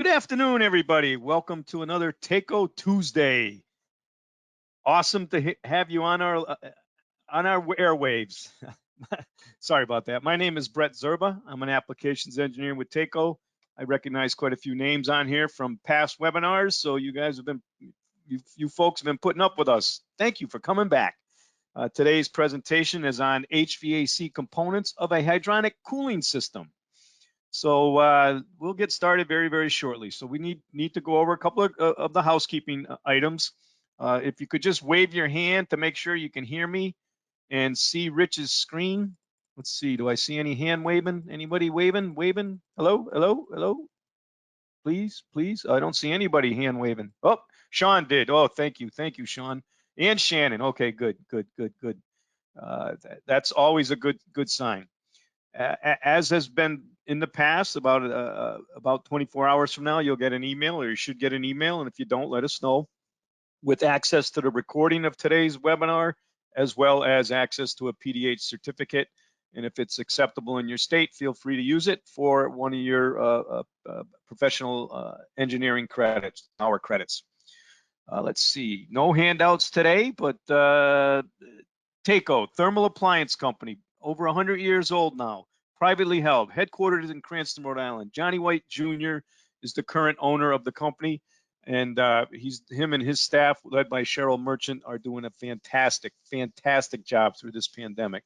Good afternoon, everybody. Welcome to another Takeo Tuesday. Awesome to have you on our airwaves. Sorry about that. My name is Brett Zerba. I'm an applications engineer with Takeo. I recognize quite a few names on here from past webinars, so you guys have been, you folks have been putting up with us. Thank you for coming back. Today's presentation is on HVAC components of a hydronic cooling system. So we'll get started very, very shortly. So we need to go over a couple of the housekeeping items. If you could just wave your hand to make sure you can hear me and see Rich's screen. Let's see, do I see any hand waving? Anybody waving? Hello, hello, hello? Please, please. I don't see anybody hand waving. Oh, Sean did. Oh, thank you, Sean. And Shannon. Okay, good. That's always a good sign. As has been in the past, about 24 hours from now, you'll get an email, or you should get an email, and if you don't, let us know, with access to the recording of today's webinar, as well as access to a PDH certificate. And if it's acceptable in your state, feel free to use it for one of your professional engineering credits, our credits. Let's see, no handouts today, but Takeo, thermal appliance company, over 100 years old now, privately held, headquartered in Cranston, Rhode Island. Johnny White Jr. is the current owner of the company, and him and his staff, led by Cheryl Merchant, are doing a fantastic job through this pandemic.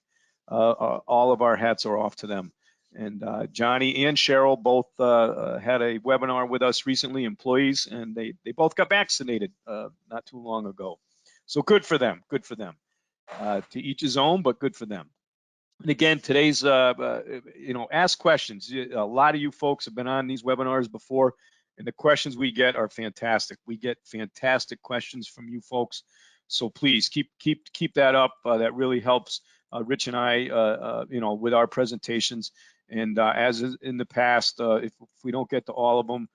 All of our hats are off to them. And Johnny and Cheryl both had a webinar with us recently, employees, and they both got vaccinated not too long ago. So good for them, to each his own, but good for them. And again, today's, ask questions. A lot of you folks have been on these webinars before, and the questions we get are fantastic. We get fantastic questions from you folks. So please keep that up. That really helps Rich and I, with our presentations. And as in the past, if we don't get to all of them,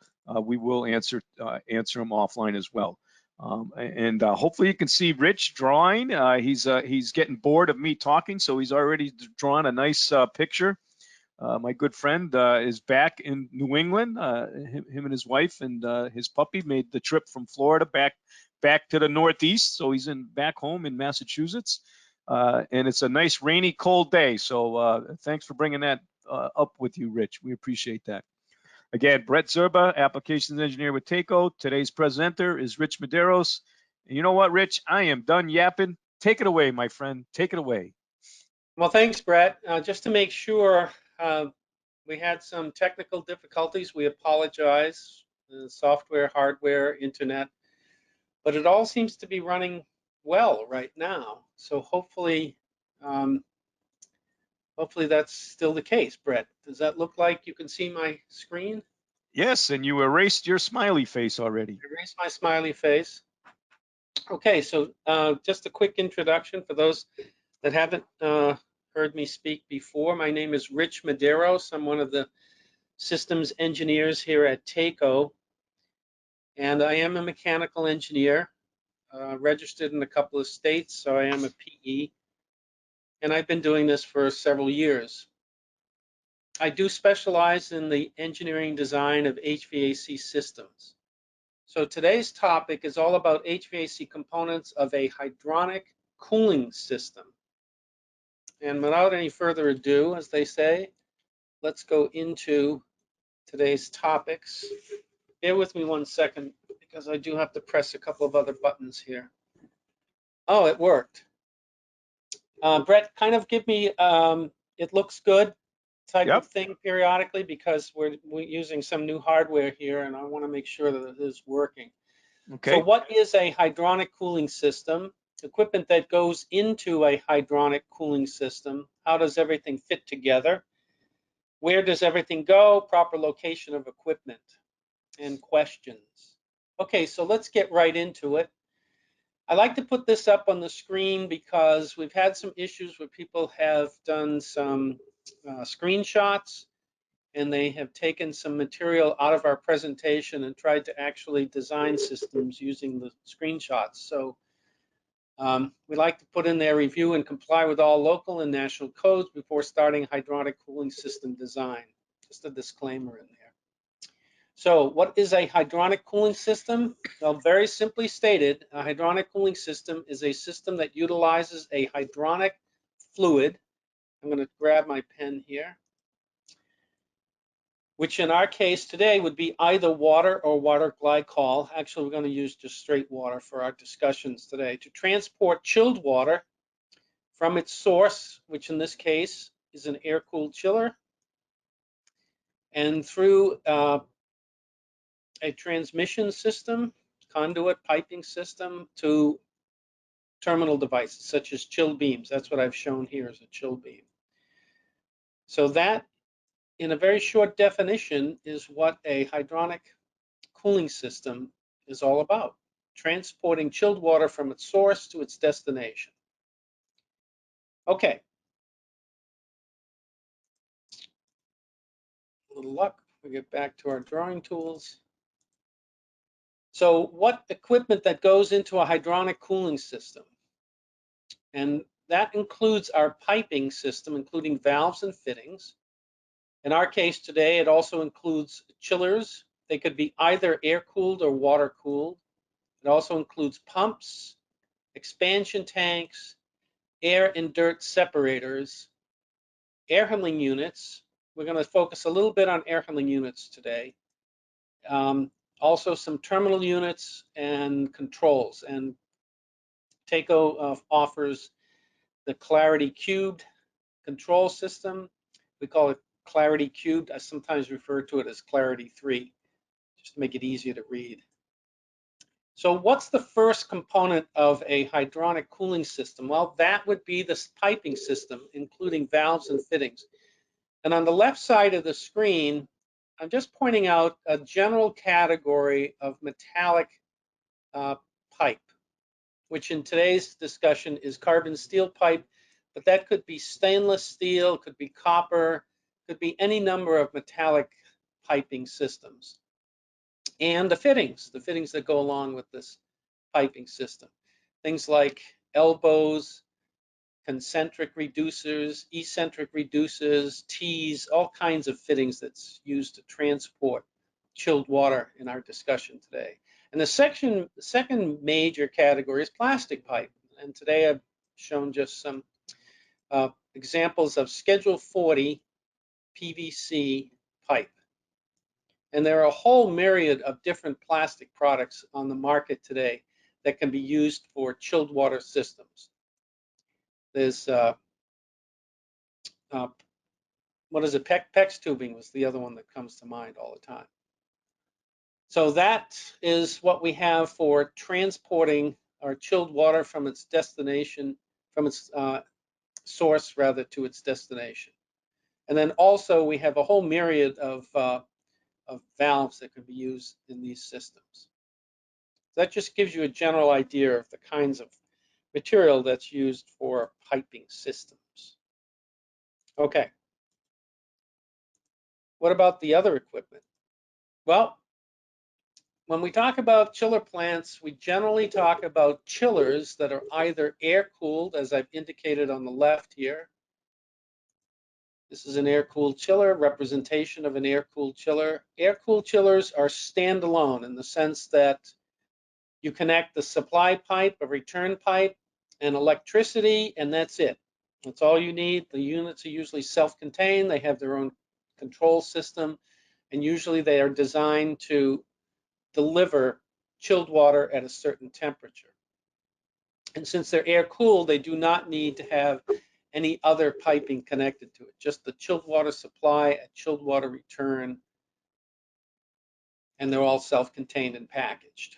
we will answer them offline as well. And hopefully you can see Rich drawing. He's getting bored of me talking, so he's already drawn a nice picture. My good friend is back in New England. Him and his wife and his puppy made the trip from Florida back to the Northeast, so he's back home in Massachusetts. And it's a nice rainy, cold day. So thanks for bringing that up with you, Rich. We appreciate that. Again, Brett Zerba, applications engineer with Takeo. Today's presenter is Rich Medairos. And you know what, Rich? I am done yapping. Take it away, my friend. Take it away. Well, thanks, Brett. Just to make sure, we had some technical difficulties. We apologize. Software, hardware, internet, but it all seems to be running well right now. So hopefully that's still the case, Brett. Does that look like you can see my screen? Yes, and you erased your smiley face already. I erased my smiley face. Okay, so just a quick introduction for those that haven't heard me speak before. My name is Rich Medairos. I'm one of the systems engineers here at Takeo, and I am a mechanical engineer, registered in a couple of states, so I am a PE. And I've been doing this for several years. I do specialize in the engineering design of HVAC systems. So today's topic is all about HVAC components of a hydronic cooling system. And without any further ado, as they say, let's go into today's topics. Bear with me 1 second, because I do have to press a couple of other buttons here. Oh, it worked. Brett, kind of give me it looks good type of thing periodically, because we're using some new hardware here, and I want to make sure that it is working. Okay. So what is a hydronic cooling system? Equipment that goes into a hydronic cooling system. How does everything fit together? Where does everything go? Proper location of equipment and questions. Okay, so let's get right into it. I like to put this up on the screen because we've had some issues where people have done some screenshots, and they have taken some material out of our presentation and tried to actually design systems using the screenshots. So we like to put in there, review and comply with all local and national codes before starting hydronic cooling system design. Just a disclaimer in there. So what is a hydronic cooling system? Well, very simply stated, a hydronic cooling system is a system that utilizes a hydronic fluid. I'm going to grab my pen here, which in our case today would be either water or water glycol. Actually, we're going to use just straight water for our discussions today to transport chilled water from its source, which in this case is an air-cooled chiller, and through a transmission system, conduit piping system, to terminal devices such as chill beams. That's what I've shown here as a chill beam. So that, in a very short definition, is what a hydronic cooling system is all about: transporting chilled water from its source to its destination. Okay. A little luck, we get back to our drawing tools. So what equipment that goes into a hydronic cooling system? And that includes our piping system, including valves and fittings. In our case today, it also includes chillers. They could be either air-cooled or water-cooled. It also includes pumps, expansion tanks, air and dirt separators, air handling units. We're going to focus a little bit on air handling units today. Also some terminal units and controls. And TACO offers the Clarity Cubed control system. We call it Clarity Cubed. I sometimes refer to it as Clarity 3, just to make it easier to read. So what's the first component of a hydronic cooling system? Well, that would be the piping system, including valves and fittings. And on the left side of the screen, I'm just pointing out a general category of metallic pipe, which in today's discussion is carbon steel pipe, but that could be stainless steel, could be copper, could be any number of metallic piping systems. And the fittings that go along with this piping system. Things like elbows, concentric reducers, eccentric reducers, T's, all kinds of fittings that's used to transport chilled water in our discussion today. And the second major category is plastic pipe. And today I've shown just some examples of Schedule 40 PVC pipe. And there are a whole myriad of different plastic products on the market today that can be used for chilled water systems. There's, what is it, PEX tubing was the other one that comes to mind all the time. So that is what we have for transporting our chilled water from its destination, from its source rather, to its destination. And then also we have a whole myriad of valves that can be used in these systems. That just gives you a general idea of the kinds of material that's used for piping systems. Okay. What about the other equipment? Well, when we talk about chiller plants, we generally talk about chillers that are either air-cooled, as I've indicated on the left here. This is an air-cooled chiller, representation of an air-cooled chiller. Air-cooled chillers are standalone in the sense that you connect the supply pipe, a return pipe, and electricity, and that's it. That's all you need. The units are usually self-contained. They have their own control system, and usually they are designed to deliver chilled water at a certain temperature. And since they're air-cooled, they do not need to have any other piping connected to it, just the chilled water supply, a chilled water return, and they're all self-contained and packaged.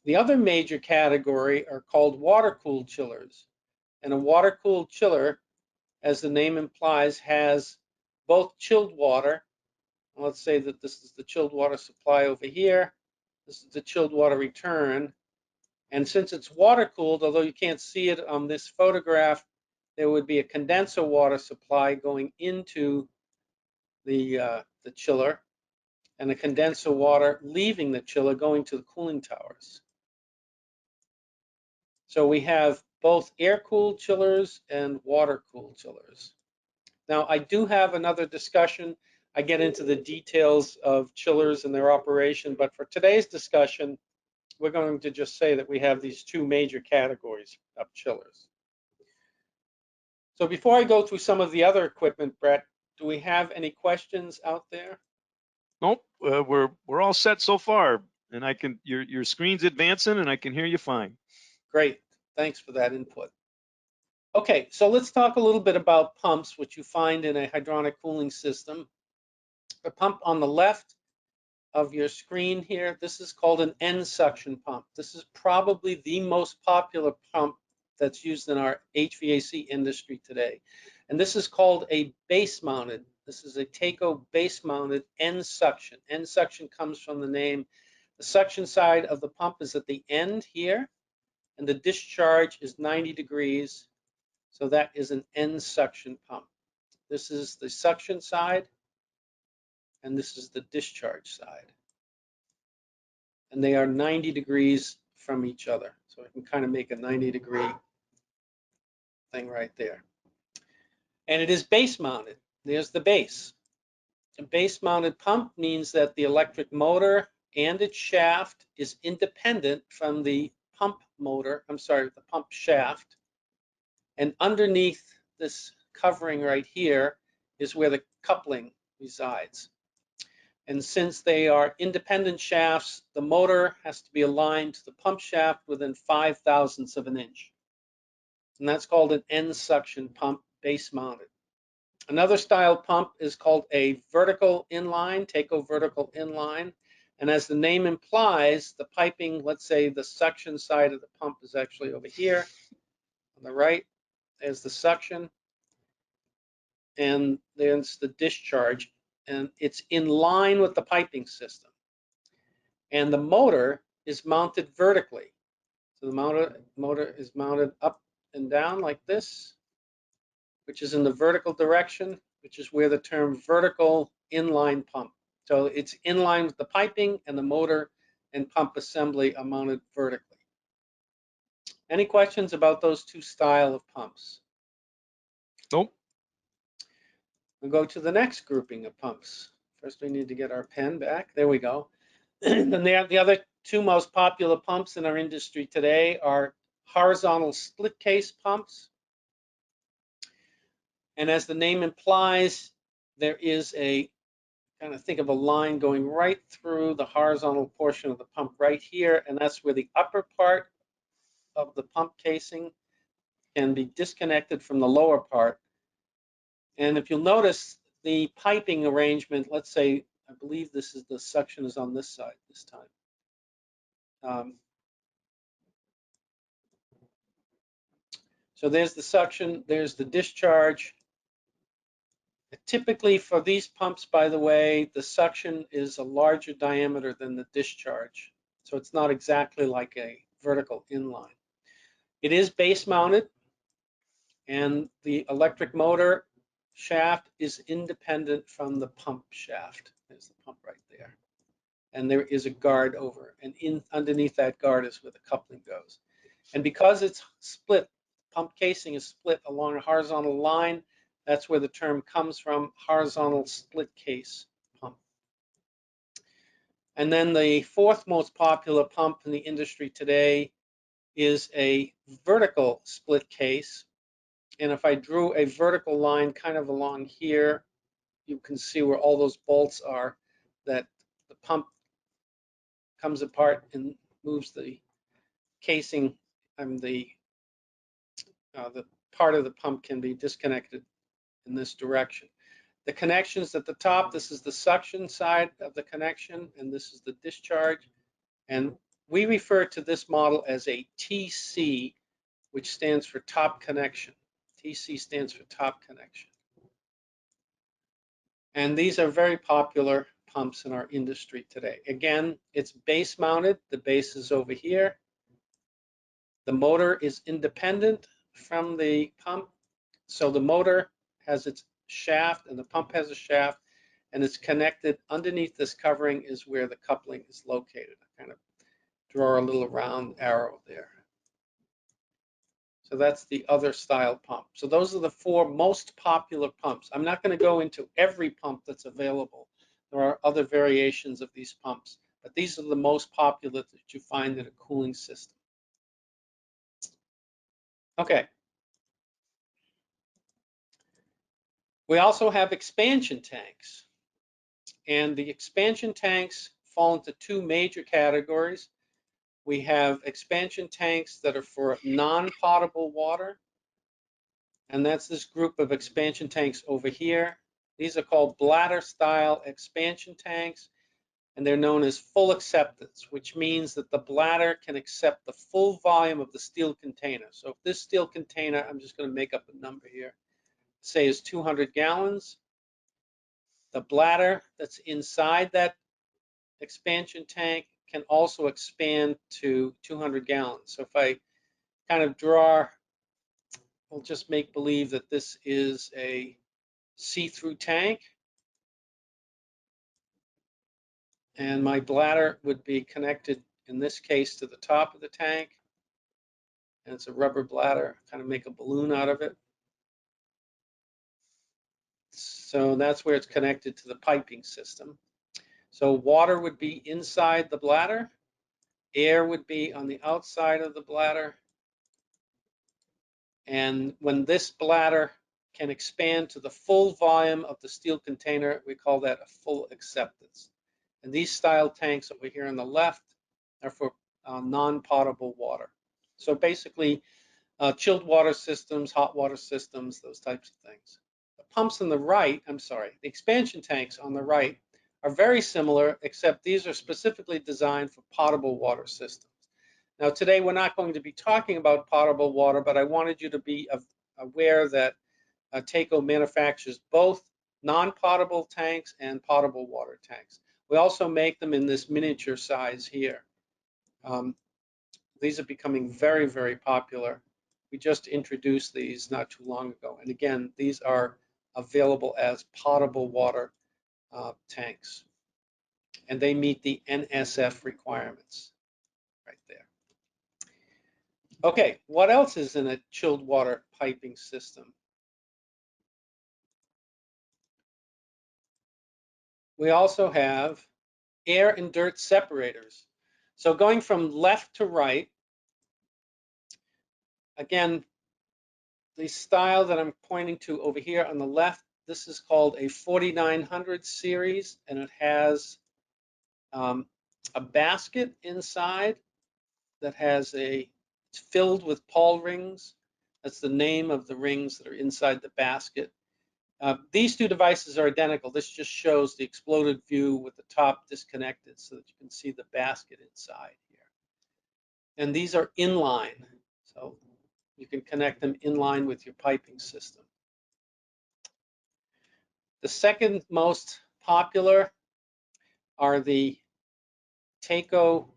The other major category are called water-cooled chillers. And a water-cooled chiller, as the name implies, has both chilled water. Let's say that this is the chilled water supply over here. This is the chilled water return. And since it's water-cooled, although you can't see it on this photograph, there would be a condenser water supply going into the chiller, and a condenser water leaving the chiller going to the cooling towers. So we have both air-cooled chillers and water-cooled chillers. Now, I do have another discussion I get into the details of chillers and their operation, but for today's discussion, we're going to just say that we have these two major categories of chillers. So before I go through some of the other equipment, Brett, do we have any questions out there? Nope, we're all set so far, and I can your screen's advancing, and I can hear you fine. Great, thanks for that input. Okay, so let's talk a little bit about pumps, which you find in a hydronic cooling system. The pump on the left of your screen here, this is called an end suction pump. This is probably the most popular pump that's used in our HVAC industry today. And this is called a base mounted. This is a Taco base mounted end suction. End suction comes from the name. The suction side of the pump is at the end here, and the discharge is 90 degrees. So that is an end suction pump. This is the suction side, and this is the discharge side. And they are 90 degrees from each other. So I can kind of make a 90-degree thing right there. And it is base mounted. There's the base. A base mounted pump means that the electric motor and its shaft is independent from the pump motor, the pump shaft. And underneath this covering right here is where the coupling resides. And since they are independent shafts, the motor has to be aligned to the pump shaft within 5/1000ths of an inch. And that's called an end suction pump, base mounted. Another style pump is called a vertical inline, Taco vertical inline. And as the name implies, the piping, let's say the suction side of the pump is actually over here on the right. There's the suction, and there's the discharge, and it's in line with the piping system. And the motor is mounted vertically. So the motor is mounted up and down like this, which is in the vertical direction, which is where the term vertical inline pump. So it's in line with the piping, and the motor and pump assembly are mounted vertically. Any questions about those two styles of pumps? Nope. We'll go to the next grouping of pumps. First, we need to get our pen back. There we go. Then the other two most popular pumps in our industry today are horizontal split case pumps. And as the name implies, there is a kind of think of a line going right through the horizontal portion of the pump right here, and that's where the upper part of the pump casing can be disconnected from the lower part. And if you'll notice the piping arrangement, let's say, I believe this is the suction is on this side this time. So there's the suction, there's the discharge. Typically for these pumps, by the way, the suction is a larger diameter than the discharge. So it's not exactly like a vertical inline. It is base mounted, and the electric motor shaft is independent from the pump shaft. There's the pump right there. And there is a guard over, and underneath that guard is where the coupling goes. And because it's split, pump casing is split along a horizontal line, that's where the term comes from, horizontal split case pump. And then the fourth most popular pump in the industry today is a vertical split case. And if I drew a vertical line kind of along here, you can see where all those bolts are, that the pump comes apart and moves the casing, and the part of the pump can be disconnected in this direction. The connections at the top, this is the suction side of the connection, and this is the discharge. And we refer to this model as a TC, which stands for top connection. TC stands for top connection. And these are very popular pumps in our industry today. Again, it's base mounted. The base is over here. The motor is independent from the pump. So the motor has its shaft and the pump has a shaft, and it's connected underneath this covering is where the coupling is located. I kind of draw a little round arrow there. So that's the other style pump. So those are the four most popular pumps. I'm not going to go into every pump that's available. There are other variations of these pumps, but these are the most popular that you find in a cooling system. Okay. We also have expansion tanks. And the expansion tanks fall into two major categories. We have expansion tanks that are for non-potable water. And that's this group of expansion tanks over here. These are called bladder style expansion tanks, and they're known as full acceptance, which means that the bladder can accept the full volume of the steel container. So if this steel container, I'm just going to make up a number here, say is 200 gallons, the bladder that's inside that expansion tank can also expand to 200 gallons. So if I kind of draw, we'll just make believe that this is a see-through tank, and my bladder would be connected in this case to the top of the tank, and it's a rubber bladder, kind of make a balloon out of it. So that's where it's connected to the piping system. So water would be inside the bladder, air would be on the outside of the bladder, and when this bladder can expand to the full volume of the steel container, we call that a full acceptance. And these style tanks over here on the left are for non-potable water. So basically, chilled water systems, hot water systems, those types of things. The pumps on the right, the expansion tanks on the right are very similar, except these are specifically designed for potable water systems. Now today we're not going to be talking about potable water, but I wanted you to be aware that Taco manufactures both non-potable tanks and potable water tanks. We also make them in this miniature size here. These are becoming very, very popular. We just introduced these not too long ago. And again, these are available as potable water tanks. And they meet the NSF requirements right there. Okay, what else is in a chilled water piping system? We also have air and dirt separators. So going from left to right, again, the style that I'm pointing to over here on the left, this is called a 4900 series, and it has a basket inside that has it's filled with Paul rings. That's the name of the rings that are inside the basket. These two devices are identical. This just shows the exploded view with the top disconnected so that you can see the basket inside here. And these are inline, so you can connect them inline with your piping system. The second most popular are the Taco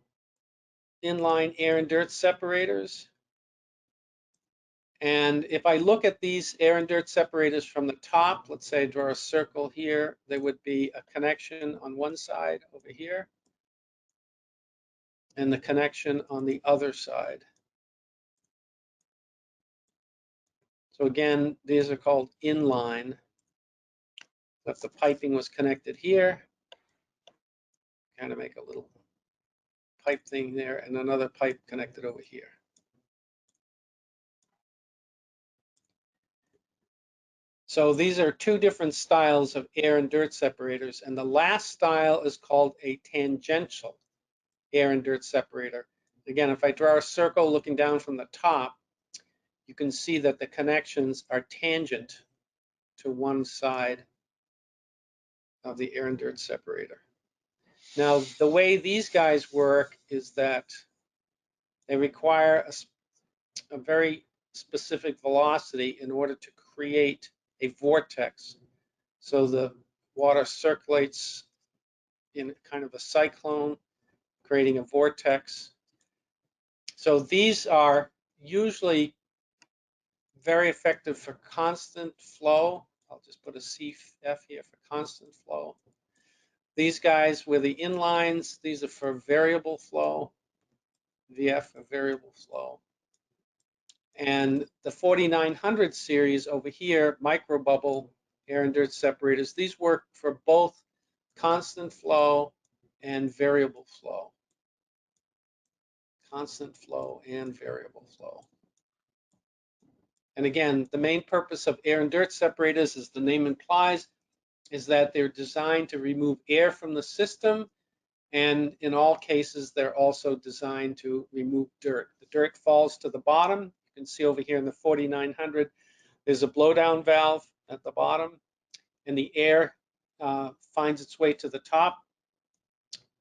inline air and dirt separators. And if I look at these air and dirt separators from the top, let's say I draw a circle here, there would be a connection on one side over here and the connection on the other side. So again, these are called inline. If the piping was connected here, kind of make a little pipe thing there and another pipe connected over here. So these are two different styles of air and dirt separators, and the last style is called a tangential air and dirt separator. Again, if I draw a circle looking down from the top, you can see that the connections are tangent to one side of the air and dirt separator. Now, the way these guys work is that they require a very specific velocity in order to create a vortex. So the water circulates in kind of a cyclone, creating a vortex. So these are usually very effective for constant flow. I'll just put a CF here for constant flow. These guys with the inlines, these are for variable flow. VF, a variable flow. And the 4900 series over here, micro bubble air and dirt separators, these work for both constant flow and variable flow. Constant flow and variable flow. And again, the main purpose of air and dirt separators, as the name implies, is that they're designed to remove air from the system. And in all cases, they're also designed to remove dirt. The dirt falls to the bottom. You can see over here in the 4900, there's a blowdown valve at the bottom, and the air finds its way to the top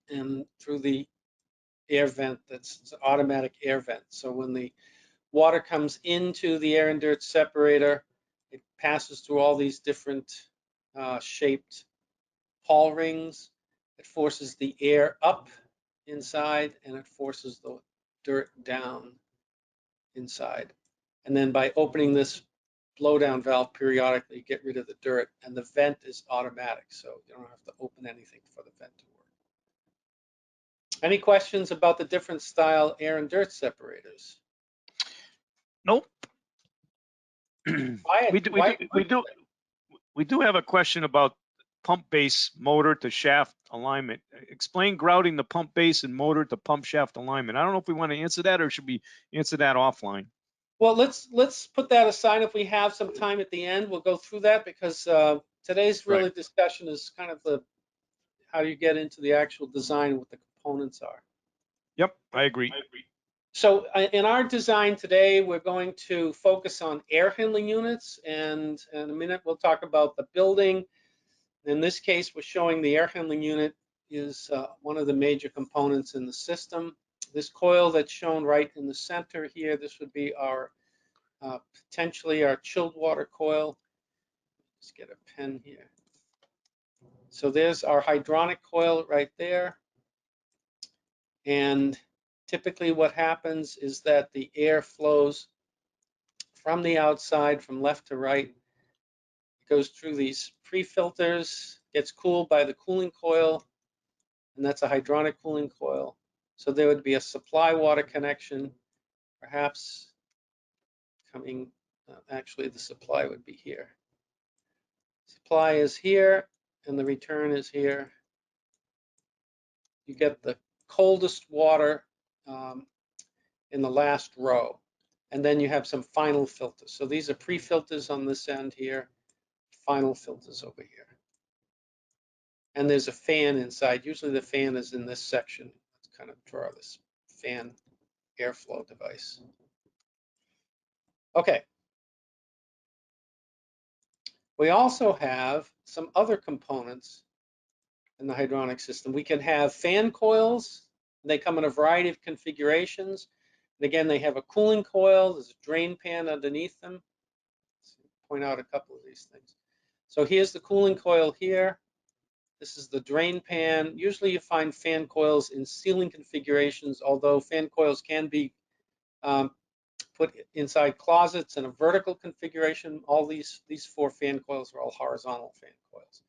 and through the air vent. That's an automatic air vent. So when the water comes into the air and dirt separator, it passes through all these different shaped Hall rings. It forces the air up inside, and it forces the dirt down inside. And then by opening this blowdown valve periodically, you get rid of the dirt, and the vent is automatic, so you don't have to open anything for the vent to work. Any questions about the different style air and dirt separators? Nope. We do have a question about pump base motor to shaft alignment. Explain grouting the pump base and motor to pump shaft alignment. I don't know if we want to answer that, or should we answer that offline? Well, let's put that aside. If we have some time at the end, we'll go through that, because today's really discussion is kind of the how do you get into the actual design, what the components are. Yep, I agree. So in our design today, we're going to focus on air handling units, and in a minute we'll talk about the building. In this case, we're showing the air handling unit is one of the major components in the system. This coil that's shown right in the center here, this would be our potentially our chilled water coil. Let's get a pen here. So there's our hydronic coil right there. And typically what happens is that the air flows from the outside, from left to right. It goes through these pre-filters, gets cooled by the cooling coil, and that's a hydronic cooling coil. So there would be a supply water connection, perhaps coming, actually the supply would be here. Supply is here, and the return is here. You get the coldest water in the last row, and then you have some final filters. So these are pre-filters on this end here, final filters over here. And there's a fan inside. Usually the fan is in this section. Let's kind of draw this fan airflow device. Okay. We also have some other components in the hydronic system. We can have fan coils. They come in a variety of configurations. And again, they have a cooling coil. There's a drain pan underneath them. Let's point out a couple of these things. So here's the cooling coil here. This is the drain pan. Usually you find fan coils in ceiling configurations, although fan coils can be put inside closets in a vertical configuration. All these four fan coils are all horizontal fan coils.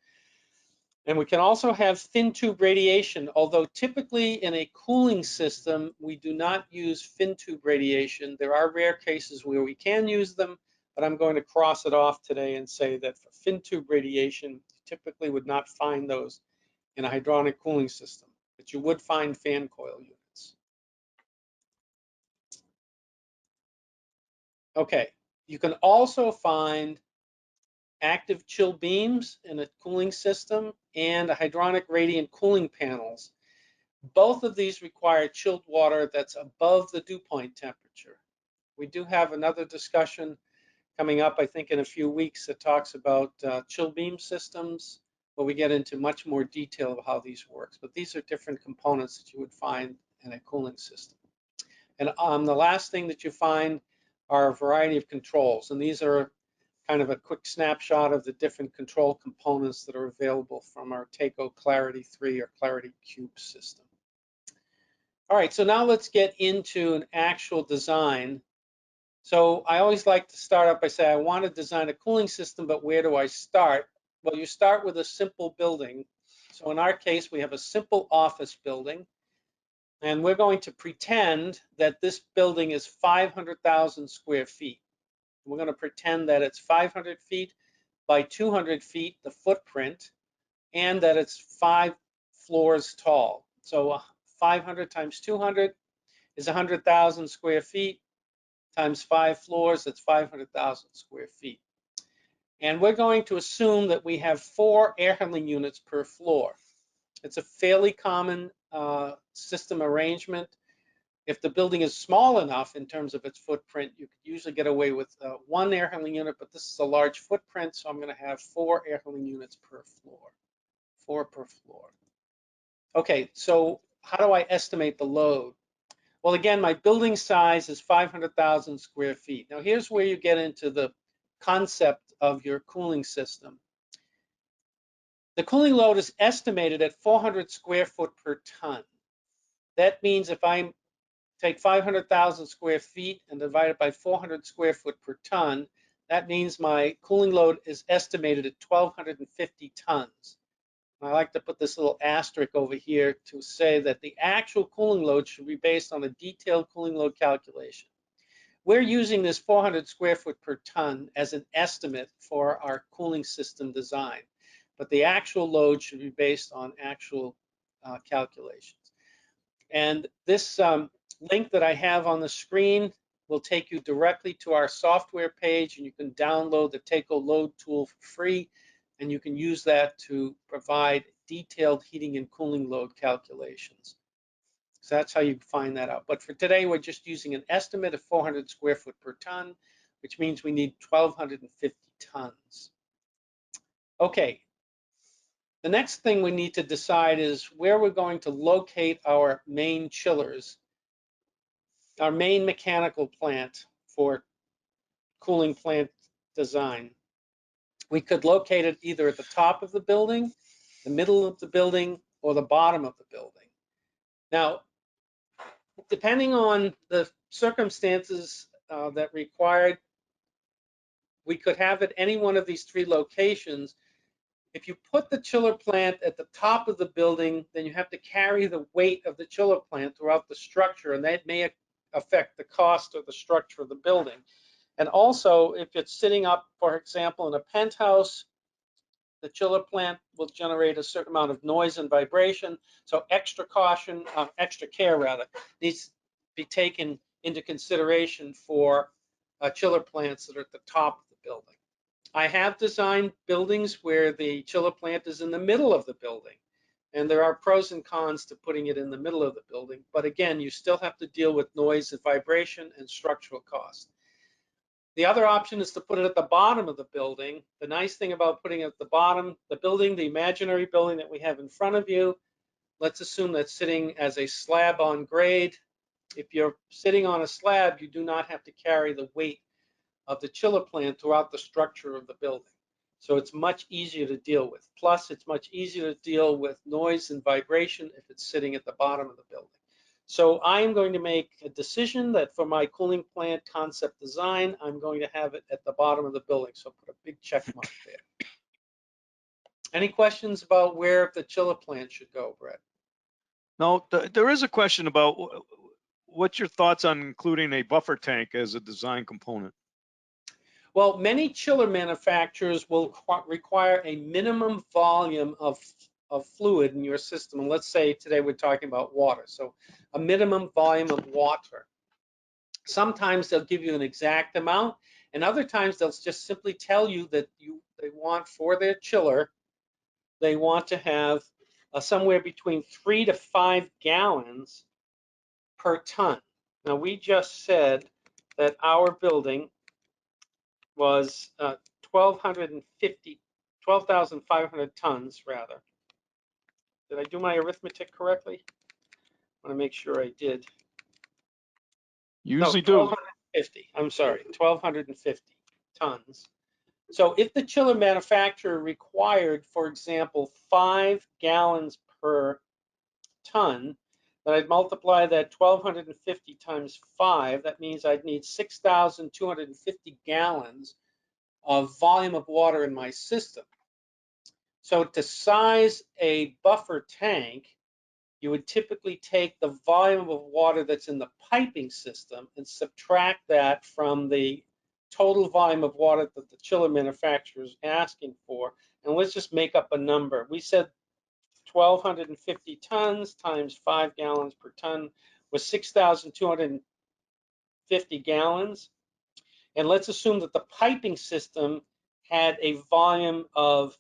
And we can also have thin tube radiation, although typically in a cooling system, we do not use fin tube radiation. There are rare cases where we can use them, but I'm going to cross it off today and say that for fin tube radiation, you typically would not find those in a hydronic cooling system, but you would find fan coil units. Okay, you can also find active chill beams in a cooling system and a hydronic radiant cooling panels. Both of these require chilled water that's above the dew point temperature. We do have another discussion coming up, I think in a few weeks, that talks about chill beam systems, where we get into much more detail of how these work. But these are different components that you would find in a cooling system. And the last thing that you find are a variety of controls, and these are kind of a quick snapshot of the different control components that are available from our Takeo Clarity 3 or Clarity Cube system. All right, so now let's get into an actual design. So I always like to start up by saying, I want to design a cooling system, but where do I start? Well, you start with a simple building. So in our case, we have a simple office building. And we're going to pretend that this building is 500,000 square feet. We're going to pretend that it's 500 feet by 200 feet, the footprint, and that it's 5 floors tall. So 500 times 200 is 100,000 square feet times 5 floors, that's 500,000 square feet. And we're going to assume that we have 4 air handling units per floor. It's a fairly common system arrangement. If the building is small enough in terms of its footprint, you could usually get away with 1 air handling unit, but this is a large footprint, so I'm going to have 4 air handling units per floor. 4 per floor. Okay, so how do I estimate the load? Well, again, my building size is 500,000 square feet. Now, here's where you get into the concept of your cooling system. The cooling load is estimated at 400 square foot per ton. That means if I take 500,000 square feet and divide it by 400 square foot per ton, that means my cooling load is estimated at 1,250 tons. I like to put this little asterisk over here to say that the actual cooling load should be based on a detailed cooling load calculation. We're using this 400 square foot per ton as an estimate for our cooling system design, but the actual load should be based on actual calculations. And this link that I have on the screen will take you directly to our software page, and you can download the Takeo Load tool for free, and you can use that to provide detailed heating and cooling load calculations. So that's how you find that out. But for today, we're just using an estimate of 400 square foot per ton, which means we need 1,250 tons. Okay, the next thing we need to decide is where we're going to locate our main chillers, our main mechanical plant for cooling plant design. We could locate it either at the top of the building, the middle of the building, or the bottom of the building. Now, depending on the circumstances that required, we could have it any one of these 3 locations. If you put the chiller plant at the top of the building, then you have to carry the weight of the chiller plant throughout the structure, and that may affect the cost of the structure of the building. And also, if it's sitting up, for example, in a penthouse, the chiller plant will generate a certain amount of noise and vibration. So extra caution, extra care rather, needs to be taken into consideration for chiller plants that are at the top of the building. I have designed buildings where the chiller plant is in the middle of the building. And there are pros and cons to putting it in the middle of the building. But again, you still have to deal with noise and vibration and structural cost. The other option is to put it at the bottom of the building. The nice thing about putting it at the bottom, the building, the imaginary building that we have in front of you, let's assume that's sitting as a slab on grade. If you're sitting on a slab, you do not have to carry the weight of the chiller plant throughout the structure of the building. So it's much easier to deal with. Plus, it's much easier to deal with noise and vibration if it's sitting at the bottom of the building. So I'm going to make a decision that for my cooling plant concept design, I'm going to have it at the bottom of the building. So put a big check mark there. Any questions about where the chiller plant should go, Brett? No, there is a question about what's your thoughts on including a buffer tank as a design component? Well, many chiller manufacturers will require a minimum volume of fluid in your system. And let's say today we're talking about water. So a minimum volume of water. Sometimes they'll give you an exact amount, and other times they'll just simply tell you that they want for their chiller, they want to have somewhere between 3 to 5 gallons per ton. Now we just said that our building was 12,500 tons rather. Did I do my arithmetic correctly? I want to make sure I did. Usually no, do. 1,250. I'm sorry, 1,250 tons. So if the chiller manufacturer required, for example, 5 gallons per ton, then I'd multiply that 1,250 times 5. That means I'd need 6,250 gallons of volume of water in my system. So to size a buffer tank, you would typically take the volume of water that's in the piping system and subtract that from the total volume of water that the chiller manufacturer is asking for. And let's just make up a number. We said 1,250 tons times 5 gallons per ton was 6,250 gallons. And let's assume that the piping system had a volume of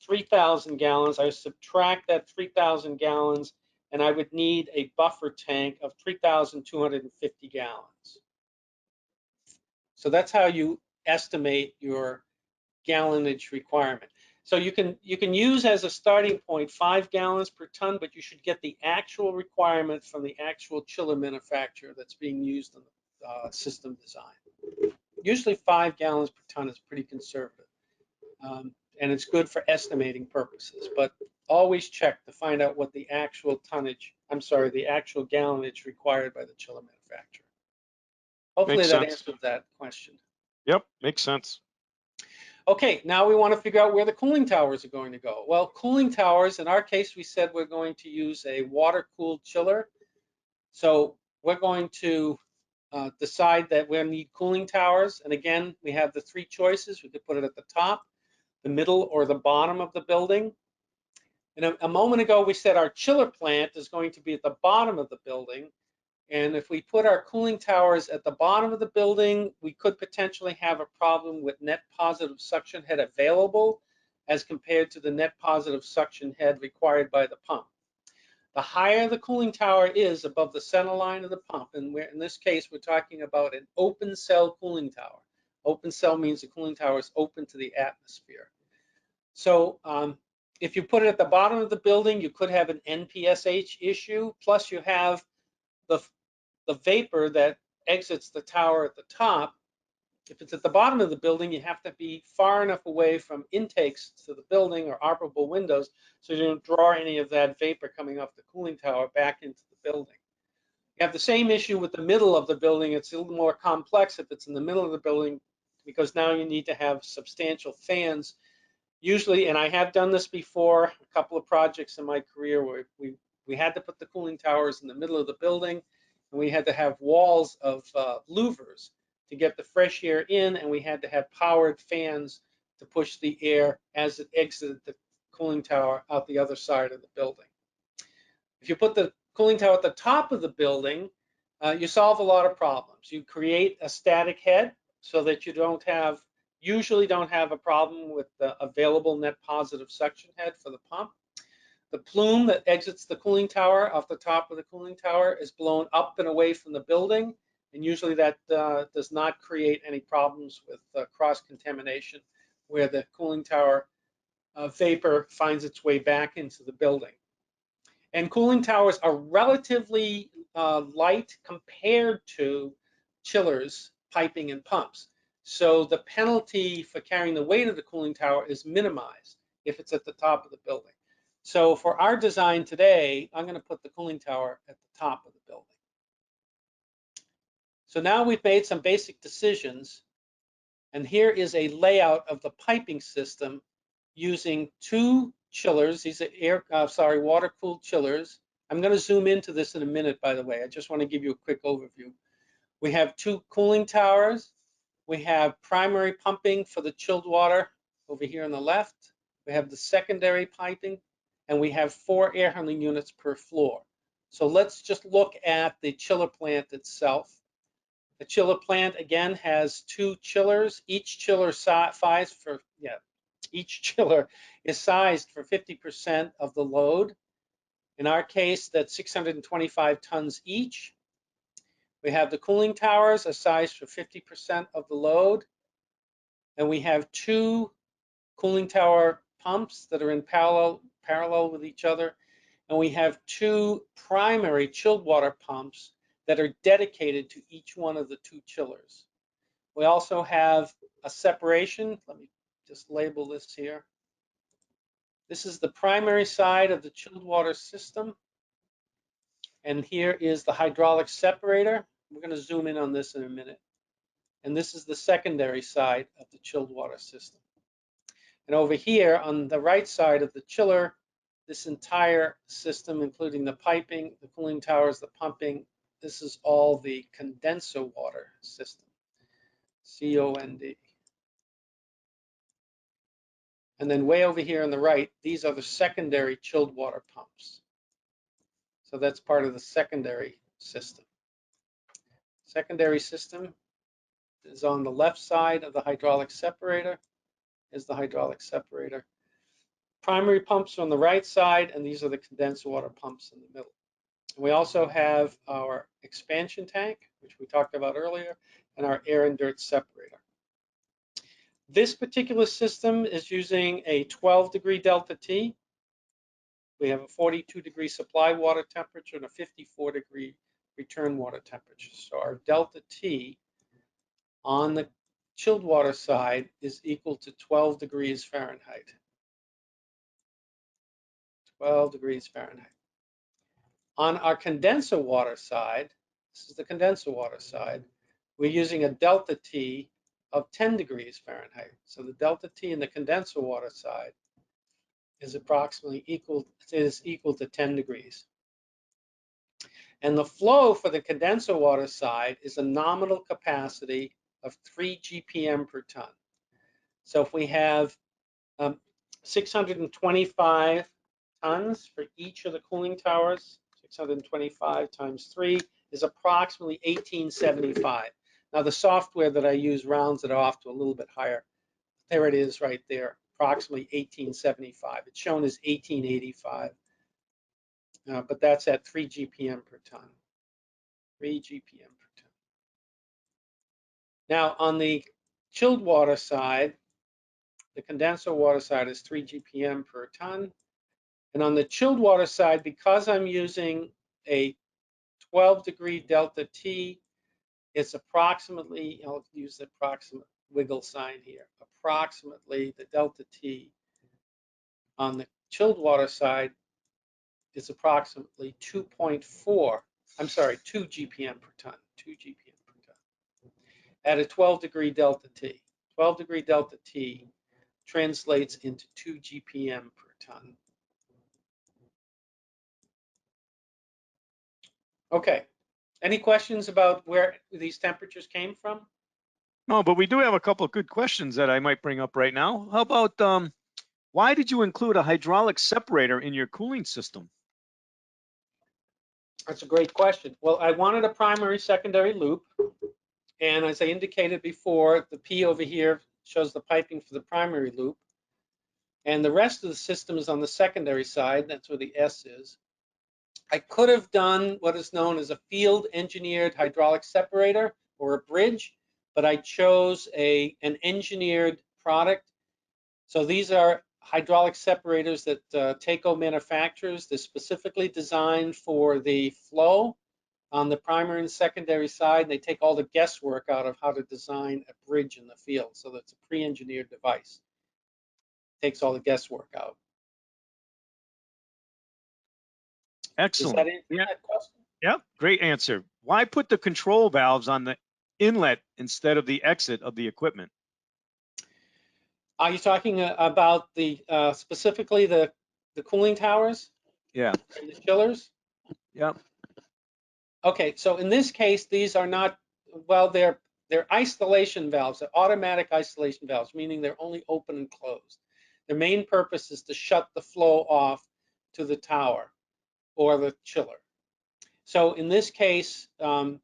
3,000 gallons. I subtract that 3,000 gallons, and I would need a buffer tank of 3,250 gallons. So that's how you estimate your gallonage requirement. So you can use as a starting point 5 gallons per ton, but you should get the actual requirement from the actual chiller manufacturer that's being used in the system design. Usually 5 gallons per ton is pretty conservative. And it's good for estimating purposes, but always check to find out what the actual tonnage, the actual gallonage required by the chiller manufacturer. Hopefully Makes that sense. answers that question. Yep, makes sense. Okay, now we want to figure out where the cooling towers are going to go. Well, cooling towers, in our case, we said we're going to use a water-cooled chiller. So we're going to decide that we need cooling towers. And again, we have the 3 choices. We could put it at the top, the middle, or the bottom of the building. And a moment ago, we said our chiller plant is going to be at the bottom of the building. And if we put our cooling towers at the bottom of the building, we could potentially have a problem with net positive suction head available as compared to the net positive suction head required by the pump. The higher the cooling tower is above the center line of the pump, and in this case, we're talking about an open cell cooling tower. Open cell means the cooling tower is open to the atmosphere. So if you put it at the bottom of the building, you could have an NPSH issue, plus you have the vapor that exits the tower at the top. If it's at the bottom of the building, you have to be far enough away from intakes to the building or operable windows so you don't draw any of that vapor coming off the cooling tower back into the building. You have the same issue with the middle of the building. It's a little more complex if it's in the middle of the building because now you need to have substantial fans. Usually, and I have done this before, a couple of projects in my career where we had to put the cooling towers in the middle of the building, and we had to have walls of louvers to get the fresh air in, and we had to have powered fans to push the air as it exited the cooling tower out the other side of the building. If you put the cooling tower at the top of the building, you solve a lot of problems. You create a static head so that you usually don't have a problem with the available net positive suction head for the pump. The plume that exits the cooling tower off the top of the cooling tower is blown up and away from the building, and usually that does not create any problems with cross-contamination where the cooling tower vapor finds its way back into the building. And cooling towers are relatively light compared to chillers, piping, and pumps. So the penalty for carrying the weight of the cooling tower is minimized if it's at the top of the building. So for our design today, I'm going to put the cooling tower at the top of the building. So now we've made some basic decisions, and here is a layout of the piping system using 2 chillers. These are water-cooled chillers. I'm going to zoom into this in a minute, by the way. I just want to give you a quick overview. We have 2 cooling towers. We have primary pumping for the chilled water over here on the left. We have the secondary piping, and we have 4 air handling units per floor. So let's just look at the chiller plant itself. The chiller plant, again, has 2 chillers. Each chiller is sized for 50% of the load. In our case, that's 625 tons each. We have the cooling towers are sized for 50% of the load. And we have 2 cooling tower pumps that are in parallel with each other. And we have 2 primary chilled water pumps that are dedicated to each one of the 2 chillers. We also have a separation. Let me just label this here. This is the primary side of the chilled water system. And here is the hydraulic separator. We're going to zoom in on this in a minute. And this is the secondary side of the chilled water system. And over here on the right side of the chiller this entire system, including the piping, the cooling towers, the pumping, this is all the condenser water system, COND. And then way over here on the right, these are the secondary chilled water pumps. So that's part of the secondary system. Secondary system is on the left side of the hydraulic separator, is the hydraulic separator. Primary pumps are on the right side, and these are the condenser water pumps in the middle. And we also have our expansion tank, which we talked about earlier, and our air and dirt separator. This particular system is using a 12-degree delta T. We have a 42-degree supply water temperature and a 54-degree return water temperature. So our delta T on the chilled water side is equal to 12 degrees Fahrenheit. 12 degrees Fahrenheit. On our condenser water side, this is the condenser water side, we're using a delta T of 10 degrees Fahrenheit. So the delta T in the condenser water side is approximately equal to 10 degrees. And the flow for the condenser water side is a nominal capacity of 3 GPM per ton. So if we have 625 tons for each of the cooling towers, 625 times 3 is approximately 1875. Now the software that I use rounds it off to a little bit higher. There it is right there, approximately 1875. It's shown as 1885, but that's at 3 GPM per ton. 3 GPM per ton. Now on the chilled water side, the condenser water side is 3 GPM per ton. And on the chilled water side, because I'm using a 12-degree delta T, it's approximately, I'll use the approximate wiggle sign here, approximately the delta T on the chilled water side is approximately 2 GPM per ton, 2 GPM per ton at a 12-degree delta T. 12-degree delta T translates into 2 GPM per ton. Okay, any questions about where these temperatures came from? No, but we do have a couple of good questions that I might bring up right now. How about why did you include a hydraulic separator in your cooling system? That's a great question. Well, I wanted a primary secondary loop. And as I indicated before, the P over here shows the piping for the primary loop. And the rest of the system is on the secondary side. That's where the S is. I could have done what is known as a field engineered hydraulic separator or a bridge, but I chose an engineered product. So these are hydraulic separators that Taco manufactures. They're specifically designed for the flow on the primary and secondary side. They take all the guesswork out of how to design a bridge in the field. So that's a pre-engineered device. Takes all the guesswork out. Excellent. Does that answer that question? Yep, great answer. Why put the control valves on the inlet instead of the exit of the equipment? Are you talking about the specifically the cooling towers? Yeah. And the chillers? Yep. Okay, so in this case, these are not, well, they're isolation valves, they're automatic isolation valves, meaning they're only open and closed. Their main purpose is to shut the flow off to the tower or the chiller. So in this case, they're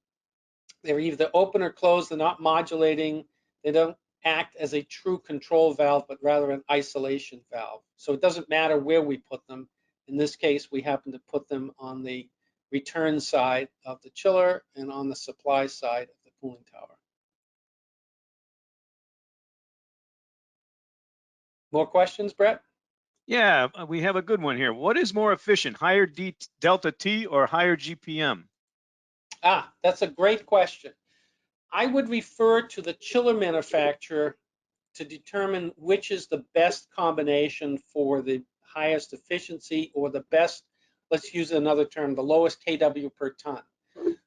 either open or closed, they're not modulating, they don't act as a true control valve, but rather an isolation valve. So it doesn't matter where we put them. In this case, we happen to put them on the return side of the chiller and on the supply side of the cooling tower. More questions, Brett? Yeah, we have a good one here. What is more efficient, higher delta T or higher GPM? That's a great question. I would refer to the chiller manufacturer to determine which is the best combination for the highest efficiency or the best, let's use another term, the lowest kW per ton.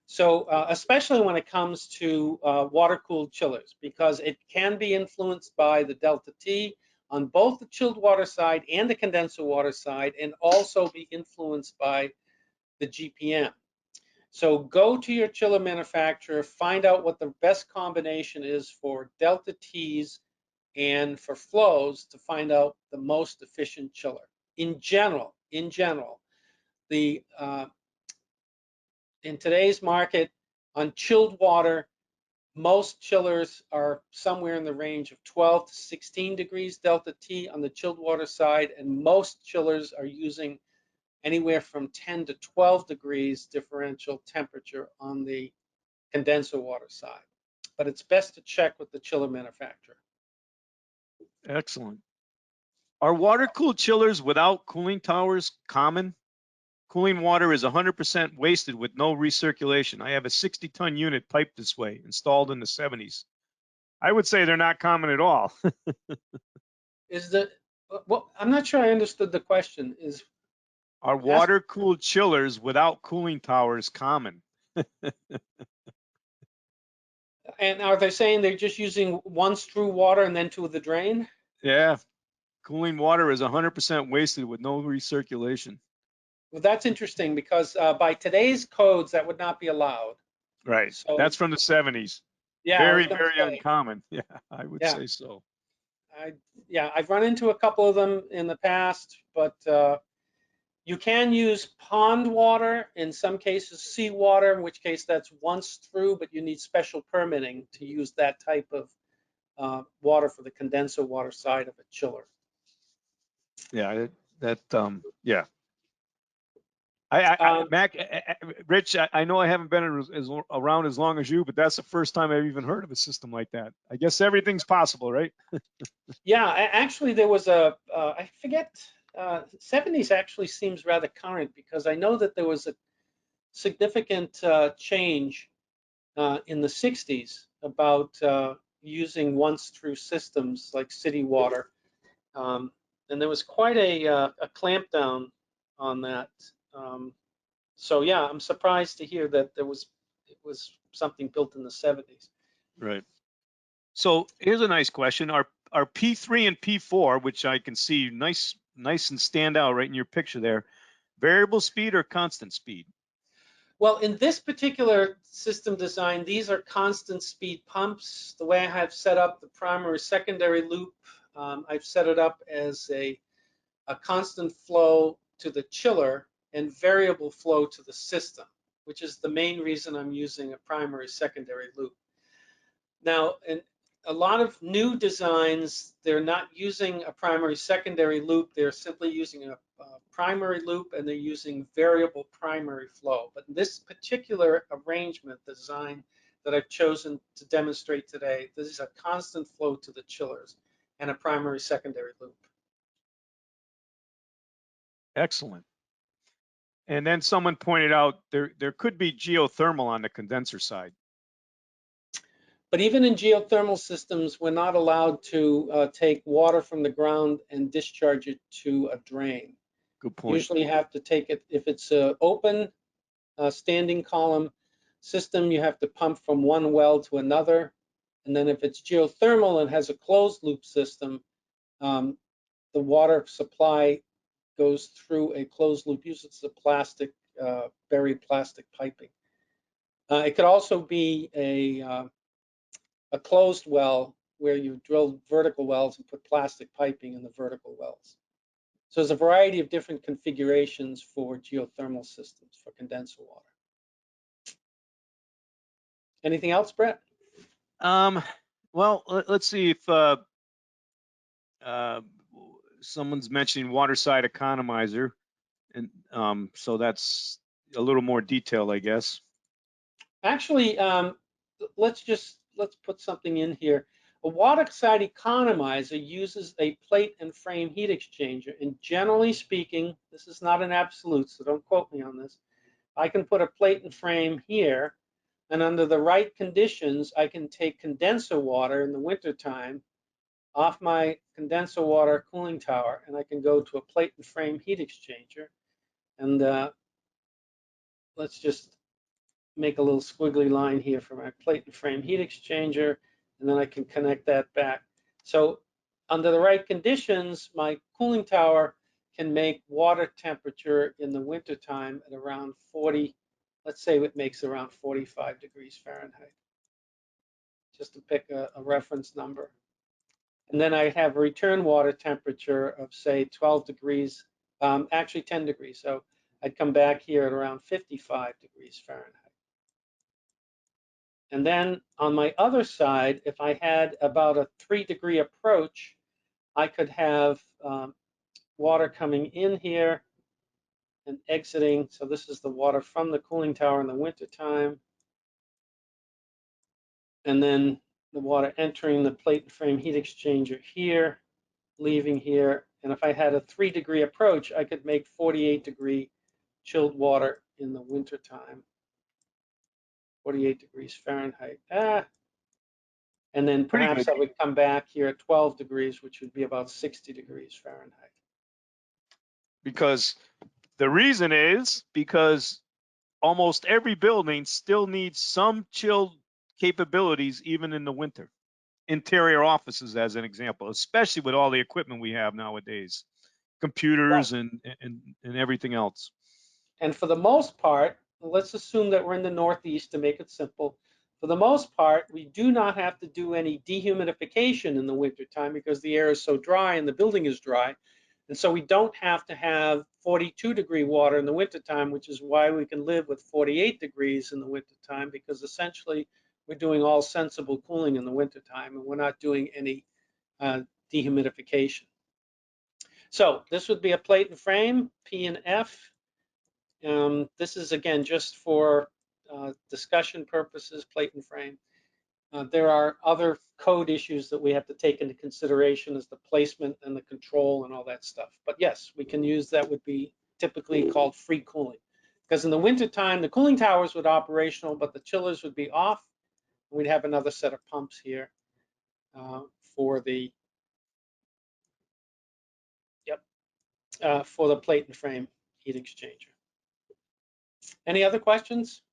So especially when it comes to water-cooled chillers, because it can be influenced by the delta T on both the chilled water side and the condenser water side, and also be influenced by the GPM. So go to your chiller manufacturer, find out what the best combination is for delta T's and for flows to find out the most efficient chiller. In general, the in today's market on chilled water, most chillers are somewhere in the range of 12 to 16 degrees delta T on the chilled water side, and most chillers are using anywhere from 10 to 12 degrees differential temperature on the condenser water side. But it's best to check with the chiller manufacturer. Excellent. Are water-cooled chillers without cooling towers common? Cooling water is 100% wasted with no recirculation. I have a 60-ton unit piped this way, installed in the 70s. I would say they're not common at all. Well, I'm not sure I understood the question. Are water-cooled chillers without cooling towers common? And are they saying they're just using once through water and then to the drain? Yeah, cooling water is 100% wasted with no recirculation. Well, that's interesting because by today's codes, that would not be allowed. Right. So that's from the 70s. yeah, Very, very uncommon. Yeah, I would Yeah. say so. I've run into a couple of them in the past, but you can use pond water, in some cases seawater, in which case that's once through, but you need special permitting to use that type of water for the condenser water side of a chiller. Yeah, yeah. Mac, Rich, I know I haven't been around as long as you, but that's the first time I've even heard of a system like that. I guess everything's possible, right? Yeah, actually there was I forget, 70s actually seems rather current because I know that there was a significant change in the 60s about using once through systems like city water. And there was quite a clampdown on that. So yeah, I'm surprised to hear that it was something built in the 70s. Right. So here's a nice question. Are P3 and P4, which I can see nice and stand out right in your picture there, variable speed or constant speed? Well, in this particular system design, these are constant speed pumps. The way I have set up the primary secondary loop, I've set it up as a constant flow to the chiller and variable flow to the system, which is the main reason I'm using a primary secondary loop. Now, in a lot of new designs, they're not using a primary secondary loop. They're simply using a primary loop, and they're using variable primary flow. But in this particular arrangement, the design that I've chosen to demonstrate today, this is a constant flow to the chillers and a primary secondary loop. Excellent. And then someone pointed out there could be geothermal on the condenser side. But even in geothermal systems, we're not allowed to take water from the ground and discharge it to a drain. Good point. Usually you have to take it, if it's an open standing column system, you have to pump from one well to another. And then if it's geothermal and has a closed loop system, the water supply goes through a closed loop, uses the plastic, buried plastic piping. It could also be a closed well where you drill vertical wells and put plastic piping in the vertical wells. So there's a variety of different configurations for geothermal systems for condenser water. Anything else, Brett? Well, let's see if someone's mentioning water side economizer, and so that's a little more detail, I guess. Actually, let's put something in here. A water side economizer uses a plate and frame heat exchanger, and generally speaking, this is not an absolute, so don't quote me on this. I can put a plate and frame here, and under the right conditions, I can take condenser water in the wintertime off my condenser water cooling tower, and I can go to a plate and frame heat exchanger. And let's just make a little squiggly line here for my plate and frame heat exchanger, and then I can connect that back. So under the right conditions, my cooling tower can make water temperature in the wintertime at around 40, let's say it makes around 45 degrees Fahrenheit, just to pick a reference number. And then I have a return water temperature of, say, 12 degrees, actually 10 degrees. So I'd come back here at around 55 degrees Fahrenheit. And then on my other side, if I had about a 3-degree approach, I could have water coming in here and exiting. So this is the water from the cooling tower in the wintertime. And then the water entering the plate and frame heat exchanger here, leaving here. And if I had a 3-degree approach, I could make 48-degree chilled water in the wintertime. 48 degrees Fahrenheit. And then Pretty perhaps good. I would come back here at 12 degrees, which would be about 60 degrees Fahrenheit. Because the reason is because almost every building still needs some chill capabilities, even in the winter. Interior offices, as an example, especially with all the equipment we have nowadays, computers Right. and everything else. And for the most part, let's assume that we're in the Northeast to make it simple. For the most part, we do not have to do any dehumidification in the wintertime because the air is so dry and the building is dry. And so we don't have to have 42-degree water in the wintertime, which is why we can live with 48 degrees in the wintertime, because essentially we're doing all sensible cooling in the wintertime and we're not doing any dehumidification. So this would be a plate and frame, P and F. This is, again, just for discussion purposes, plate and frame. There are other code issues that we have to take into consideration as the placement and the control and all that stuff. But yes, we can use that, would be typically called free cooling. Because in the wintertime, the cooling towers would be operational, but the chillers would be off. We'd have another set of pumps here for the, for the plate and frame heat exchanger. Any other questions?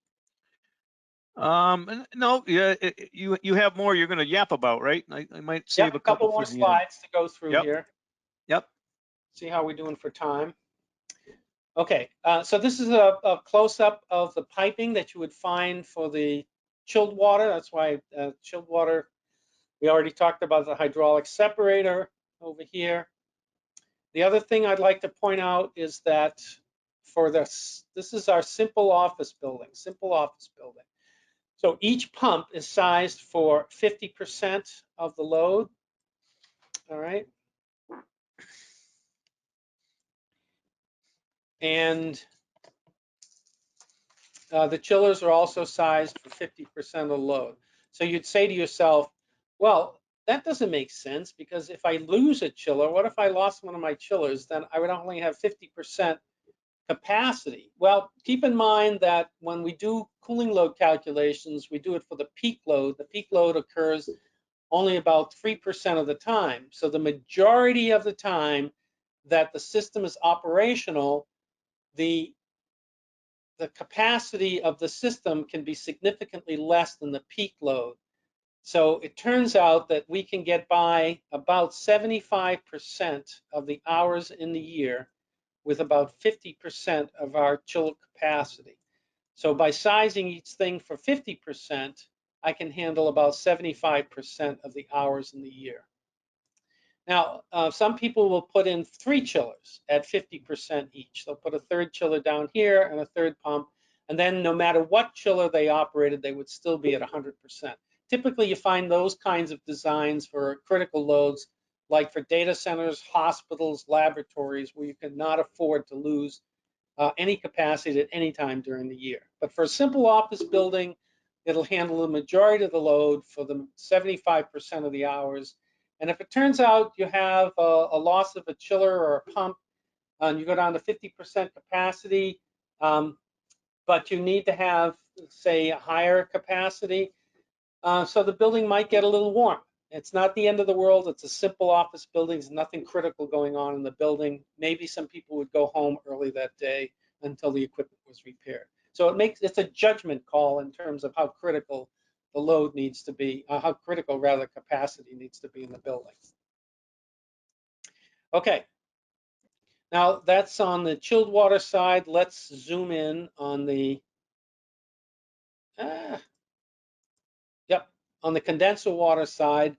No, yeah, you have more you're going to yap about, right? I might save Yep, a a couple couple more for the end. slides to go through Yep, here. yep. See how we're doing for time. Okay, so this is a close-up of the piping that you would find for the chilled water. That's why chilled water, we already talked about the hydraulic separator over here. The other thing I'd like to point out is that for this is our simple office building, So each pump is sized for 50% of the load, all right? And the chillers are also sized for 50% of the load. So you'd say to yourself, well, that doesn't make sense, because if I lose a chiller, what if I lost one of my chillers? Then I would only have 50% capacity. Well, keep in mind that when we do cooling load calculations, we do it for the peak load. The peak load occurs only about 3% of the time. So the majority of the time that the system is operational, the capacity of the system can be significantly less than the peak load. So it turns out that we can get by about 75% of the hours in the year with about 50% of our chiller capacity. So by sizing each thing for 50%, I can handle about 75% of the hours in the year. Now, some people will put in 3 chillers at 50% each. They'll put a third chiller down here and a third pump, and then no matter what chiller they operated, they would still be at 100%. Typically, you find those kinds of designs for critical loads, like for data centers, hospitals, laboratories, where you cannot afford to lose any capacity at any time during the year. But for a simple office building, it'll handle the majority of the load for the 75% of the hours. And if it turns out you have a loss of a chiller or a pump, and you go down to 50% capacity, but you need to have, say, a higher capacity, so the building might get a little warm. It's not the end of the world. It's a simple office building. There's nothing critical going on in the building. Maybe some people would go home early that day until the equipment was repaired. So it's a judgment call in terms of how critical the load needs to be, how critical rather capacity needs to be in the building. Okay. Now that's on the chilled water side. Let's zoom in on the, on the condenser water side.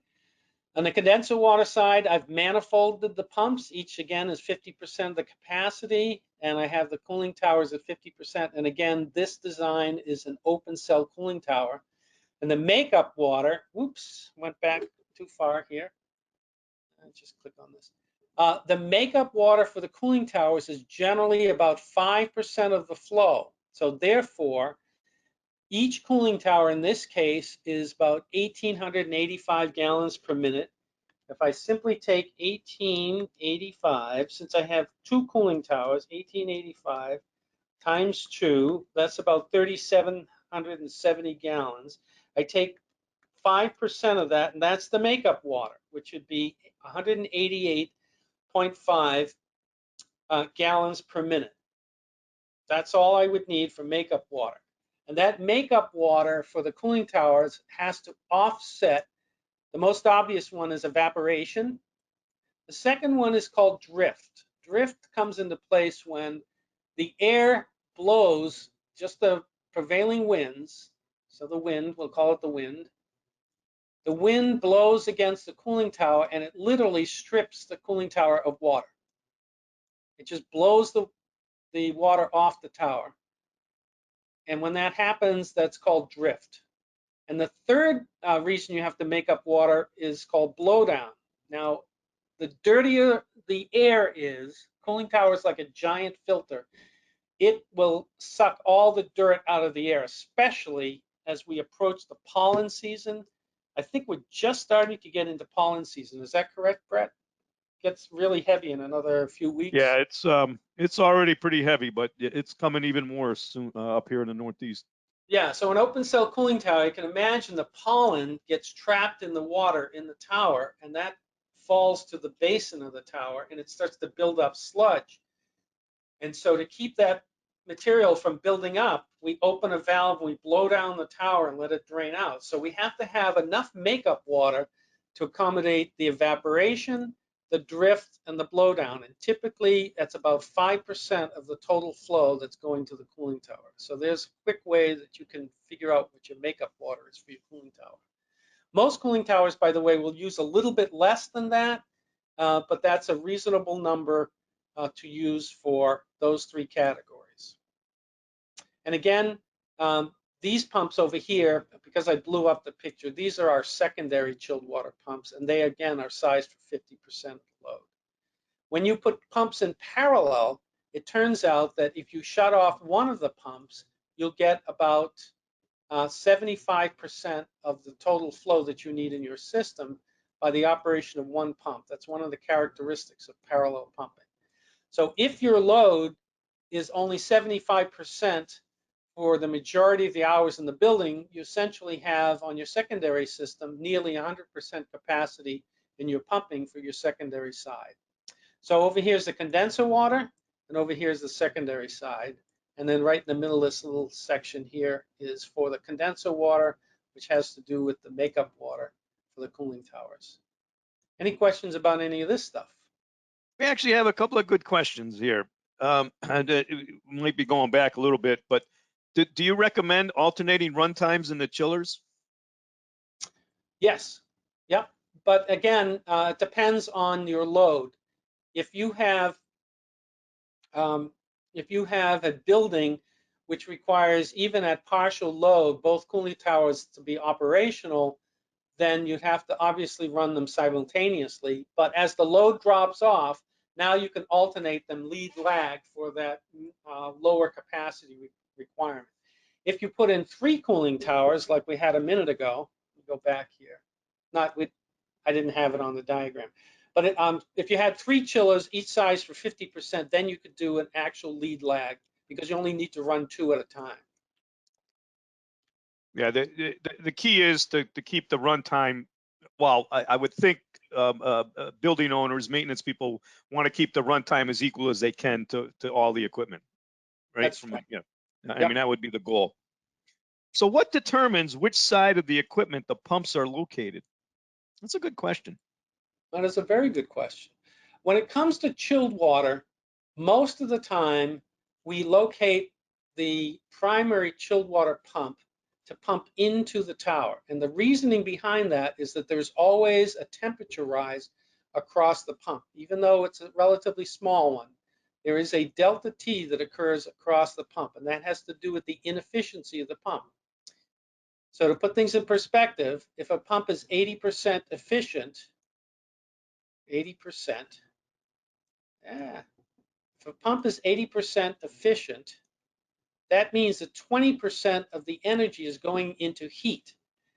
On the condenser water side, I've manifolded the pumps. Each, again, is 50% of the capacity, and I have the cooling towers at 50%. And again, this design is an open cell cooling tower. And the makeup water, whoops, went back too far here. Let's just click on this. The makeup water for the cooling towers is generally about 5% of the flow. So therefore, each cooling tower in this case is about 1,885 gallons per minute. If I simply take 1885, since I have two cooling towers, 1885 times 2, that's about 3,770 gallons. I take 5% of that, and that's the makeup water, which would be 188.5 gallons per minute. That's all I would need for makeup water. And that makeup water for the cooling towers has to offset. The most obvious one is evaporation. The second one is called drift. Drift comes into place when the air blows, just the prevailing winds. So the wind, we'll call it the wind. The wind blows against the cooling tower and it literally strips the cooling tower of water. It just blows the water off the tower. And when that happens, that's called drift. And the third reason you have to make up water is called blowdown. Now, the dirtier the air is, cooling tower is like a giant filter. It will suck all the dirt out of the air, especially as we approach the pollen season. I think we're just starting to get into pollen season. Is that correct, Brett? Gets really heavy in another few weeks. Yeah, it's already pretty heavy, but it's coming even more soon up here in the Northeast. Yeah, so an open cell cooling tower, you can imagine the pollen gets trapped in the water in the tower, and that falls to the basin of the tower, and it starts to build up sludge. And so to keep that material from building up, we open a valve, we blow down the tower and let it drain out. So we have to have enough makeup water to accommodate the evaporation, the drift, and the blowdown. And typically that's about 5% of the total flow that's going to the cooling tower. So there's a quick way that you can figure out what your makeup water is for your cooling tower. Most cooling towers, by the way, will use a little bit less than that, but that's a reasonable number to use for those three categories. And again, these pumps over here, because I blew up the picture, these are our secondary chilled water pumps, and they again are sized for 50% of the load. When you put pumps in parallel, it turns out that if you shut off one of the pumps, you'll get about 75% of the total flow that you need in your system by the operation of one pump. That's one of the characteristics of parallel pumping. So if your load is only 75% for the majority of the hours in the building, you essentially have on your secondary system nearly 100% capacity in your pumping for your secondary side. So over here is the condenser water, and over here is the secondary side. And then right in the middle of this little section here is for the condenser water, which has to do with the makeup water for the cooling towers. Any questions about any of this stuff? We actually have a couple of good questions here. And it might be going back a little bit, but do you recommend alternating run times in the chillers? Yes. Yep. But again, it depends on your load. If you have a building which requires, even at partial load, both cooling towers to be operational, then you'd have to obviously run them simultaneously. But as the load drops off, now you can alternate them lead lag for that lower capacity requirement. If you put in 3 cooling towers, like we had a minute ago, go back here. I didn't have it on the diagram. But if you had 3 chillers, each size for 50%, then you could do an actual lead lag because you only need to run 2 at a time. Yeah, the key is to keep the runtime. Well, I would think building owners, maintenance people want to keep the runtime as equal as they can to all the equipment, right? That's right. Yeah, I mean, that would be the goal. So what determines which side of the equipment the pumps are located? That's a good question. That is a very good question. When it comes to chilled water, most of the time we locate the primary chilled water pump to pump into the tower. And the reasoning behind that is that there's always a temperature rise across the pump. Even though it's a relatively small one, there is a delta T that occurs across the pump, and that has to do with the inefficiency of the pump. So to put things in perspective, if a pump is 80% efficient, 80%, if a pump is 80% efficient, that means that 20% of the energy is going into heat.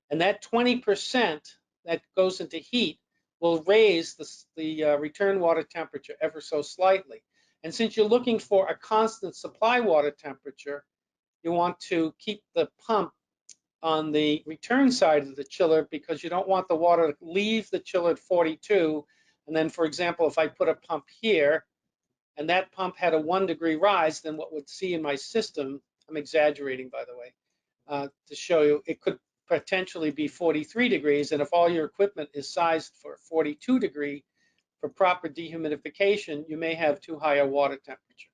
And that 20% that goes into heat will raise the return water temperature ever so slightly. And since you're looking for a constant supply water temperature, you want to keep the pump on the return side of the chiller because you don't want the water to leave the chiller at 42. And then, for example, if I put a pump here and that pump had a 1 degree rise, then what we'd see in my system, I'm exaggerating by the way, to show you, it could potentially be 43 degrees. And if all your equipment is sized for 42 degree for proper dehumidification, you may have too high a water temperature.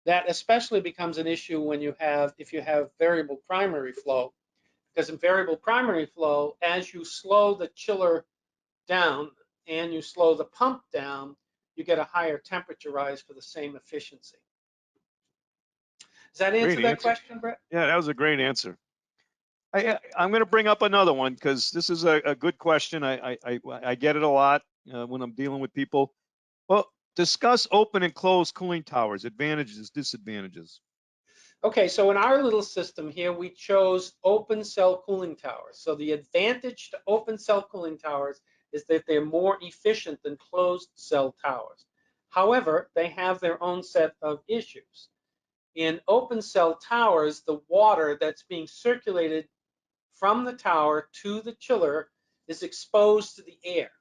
That especially becomes an issue when if you have variable primary flow, because in variable primary flow, as you slow the chiller down and you slow the pump down, you get a higher temperature rise for the same efficiency. Does that answer that question, Brett? Yeah, that was a great answer. I'm going to bring up another one because this is a good question. I get it a lot when I'm dealing with people. Well, discuss open and closed cooling towers, advantages, disadvantages. Okay, so in our little system here, we chose open cell cooling towers. So the advantage to open cell cooling towers is that they're more efficient than closed cell towers. However, they have their own set of issues. In open cell towers, the water that's being circulated from the tower to the chiller is exposed to the air.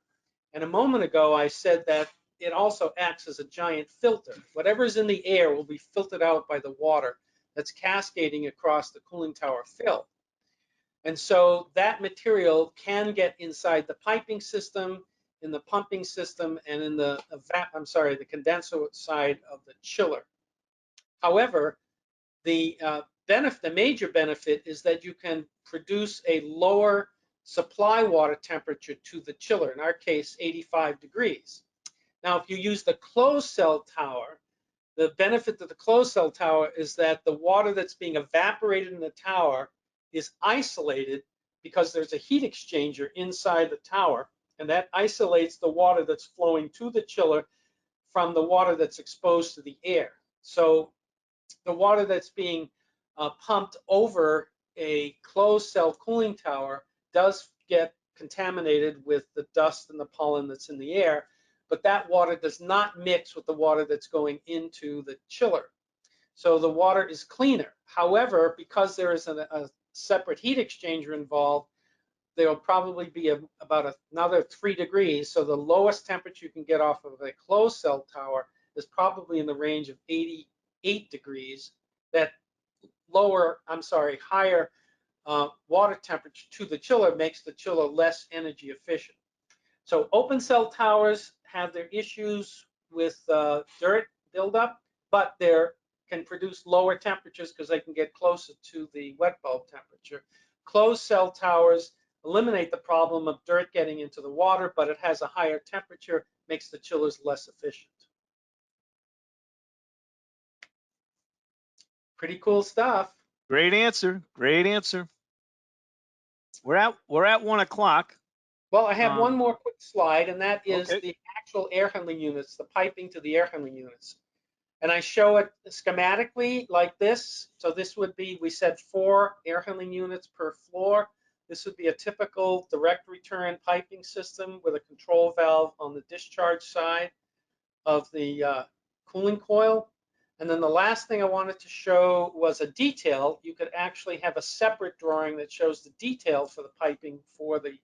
And a moment ago, I said that it also acts as a giant filter. Whatever's in the air will be filtered out by the water that's cascading across the cooling tower fill. And so that material can get inside the piping system, in the pumping system, and in the condenser side of the chiller. However, the major benefit is that you can produce a lower supply water temperature to the chiller, in our case, 85 degrees. Now, if you use the closed cell tower, the benefit to the closed cell tower is that the water that's being evaporated in the tower is isolated because there's a heat exchanger inside the tower, and that isolates the water that's flowing to the chiller from the water that's exposed to the air. So the water that's being pumped over a closed cell cooling tower does get contaminated with the dust and the pollen that's in the air, but that water does not mix with the water that's going into the chiller. So the water is cleaner. However, because there is a separate heat exchanger involved, there will probably be about another 3 degrees. So the lowest temperature you can get off of a closed cell tower is probably in the range of 88 degrees. That higher water temperature to the chiller makes the chiller less energy efficient. So open cell towers have their issues with dirt buildup, but they can produce lower temperatures because they can get closer to the wet bulb temperature. Closed cell towers eliminate the problem of dirt getting into the water, but it has a higher temperature, makes the chillers less efficient. Pretty cool stuff. Great answer. Great answer. We're at 1 o'clock. Well, I have one more quick slide, and that is okay. the actual air handling units, the piping to the air handling units. And I show it schematically like this. So this would be, we said 4 air handling units per floor. This would be a typical direct return piping system with a control valve on the discharge side of the cooling coil. And then the last thing I wanted to show was a detail. You could actually have a separate drawing that shows the detail for the piping for the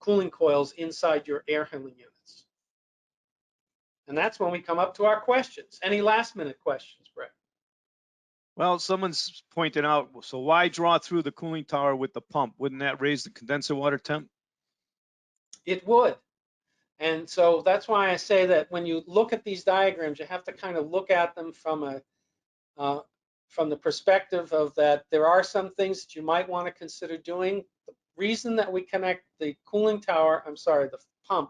cooling coils inside your air handling units. And that's when we come up to our questions. Any last minute questions, Brett? Well, someone's pointed out, so why draw through the cooling tower with the pump? Wouldn't that raise the condenser water temp? It would. And so that's why I say that when you look at these diagrams, you have to kind of look at them uh, from the perspective of that there are some things that you might want to consider doing. The reason that we connect the cooling tower, I'm sorry, the pump,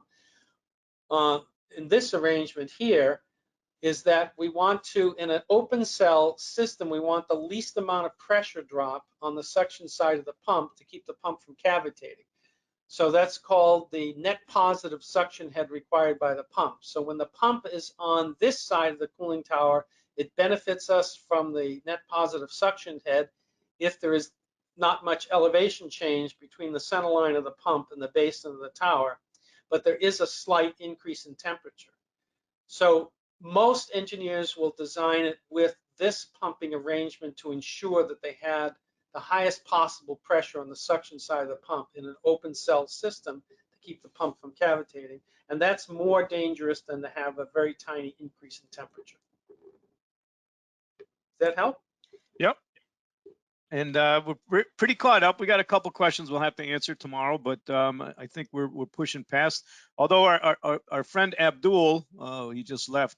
uh, in this arrangement here is that we want to, in an open cell system, we want the least amount of pressure drop on the suction side of the pump to keep the pump from cavitating. So that's called the net positive suction head required by the pump. So when the pump is on this side of the cooling tower, it benefits us from the net positive suction head if there is not much elevation change between the center line of the pump and the base of the tower, but there is a slight increase in temperature. So most engineers will design it with this pumping arrangement to ensure that they had the highest possible pressure on the suction side of the pump in an open cell system to keep the pump from cavitating. And that's more dangerous than to have a very tiny increase in temperature. Does that help? Yep. And we're pretty caught up. We got a couple questions we'll have to answer tomorrow, but I think we're pushing past. Although our friend Abdul, he just left,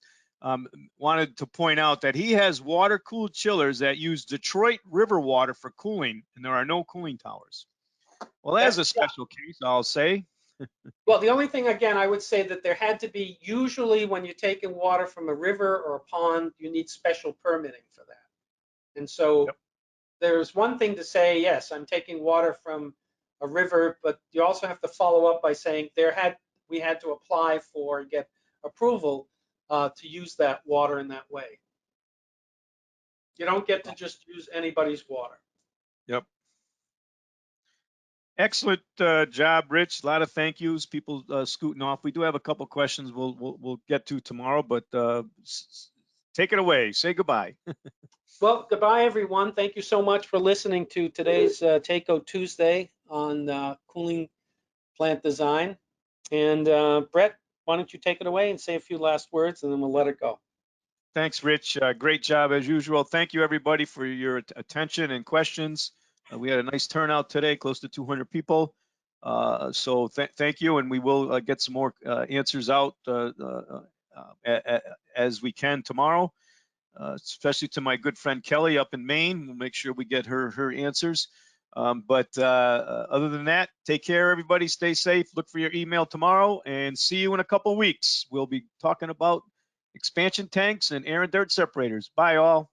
wanted to point out that he has water-cooled chillers that use Detroit River water for cooling, and there are no cooling towers. Well, that's a special case, I'll say. Well, the only thing, again, I would say that there had to be, usually when you're taking water from a river or a pond, you need special permitting for that. And so Yep. there's one thing to say, yes, I'm taking water from a river, but you also have to follow up by saying we had to apply for and get approval to use that water in that way. You don't get to just use anybody's water. Yep. Excellent job, Rich. A lot of thank yous. People scooting off. We do have a couple questions we'll get to tomorrow, but take it away. Say goodbye. Well, goodbye, everyone. Thank you so much for listening to today's Takeo Tuesday on cooling plant design. And Brett, why don't you take it away and say a few last words, and then we'll let it go. Thanks, Rich. Great job as usual. Thank you, everybody, for your attention and questions. We had a nice turnout today, close to 200 people. So thank you, and we will get some more answers out as we can tomorrow, especially to my good friend Kelly up in Maine. We'll make sure we get her answers. But other than that, take care, everybody. Stay safe. Look for your email tomorrow, and see you in a couple weeks. We'll be talking about expansion tanks and air and dirt separators. Bye, all.